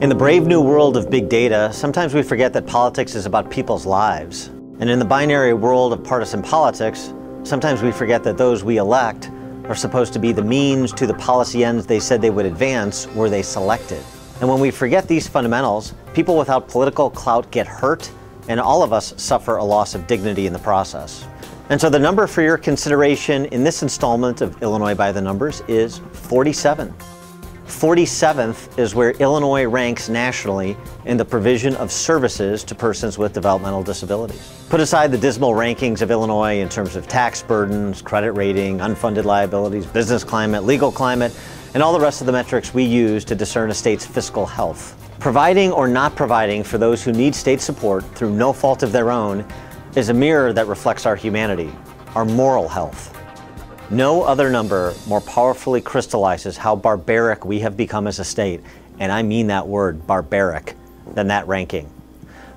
In the brave new world of big data, sometimes we forget that politics is about people's lives. And in the binary world of partisan politics, sometimes we forget that those we elect are supposed to be the means to the policy ends they said they would advance were they selected. And when we forget these fundamentals, people without political clout get hurt, and all of us suffer a loss of dignity in the process. And so the number for your consideration in this installment of Illinois by the Numbers is 47. 47th is where Illinois ranks nationally in the provision of services to persons with developmental disabilities. Put aside the dismal rankings of Illinois in terms of tax burdens, credit rating, unfunded liabilities, business climate, legal climate, and all the rest of the metrics we use to discern a state's fiscal health. Providing or not providing for those who need state support through no fault of their own is a mirror that reflects our humanity, our moral health. No other number more powerfully crystallizes how barbaric we have become as a state, and I mean that word, barbaric, than that ranking.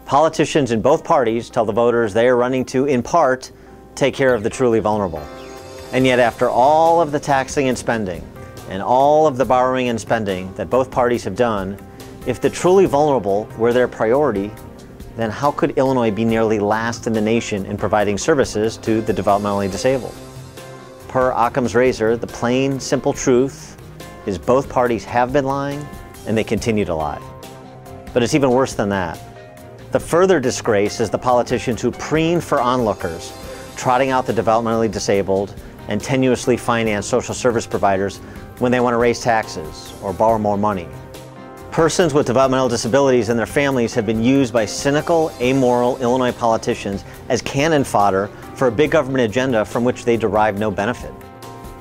Politicians in both parties tell the voters they are running to, in part, take care of the truly vulnerable. And yet after all of the taxing and spending, and all of the borrowing and spending that both parties have done, if the truly vulnerable were their priority, then how could Illinois be nearly last in the nation in providing services to the developmentally disabled? Per Occam's razor, the plain, simple truth is both parties have been lying and they continue to lie. But it's even worse than that. The further disgrace is the politicians who preen for onlookers, trotting out the developmentally disabled and tenuously finance social service providers when they want to raise taxes or borrow more money. Persons with developmental disabilities and their families have been used by cynical, amoral Illinois politicians as cannon fodder for a big government agenda from which they derive no benefit.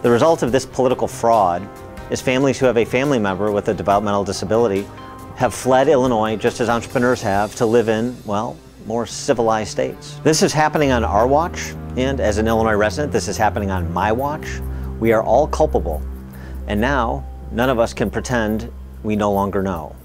The result of this political fraud is families who have a family member with a developmental disability have fled Illinois just as entrepreneurs have to live in, well, more civilized states. This is happening on our watch, and as an Illinois resident, this is happening on my watch. We are all culpable, and now none of us can pretend we no longer know.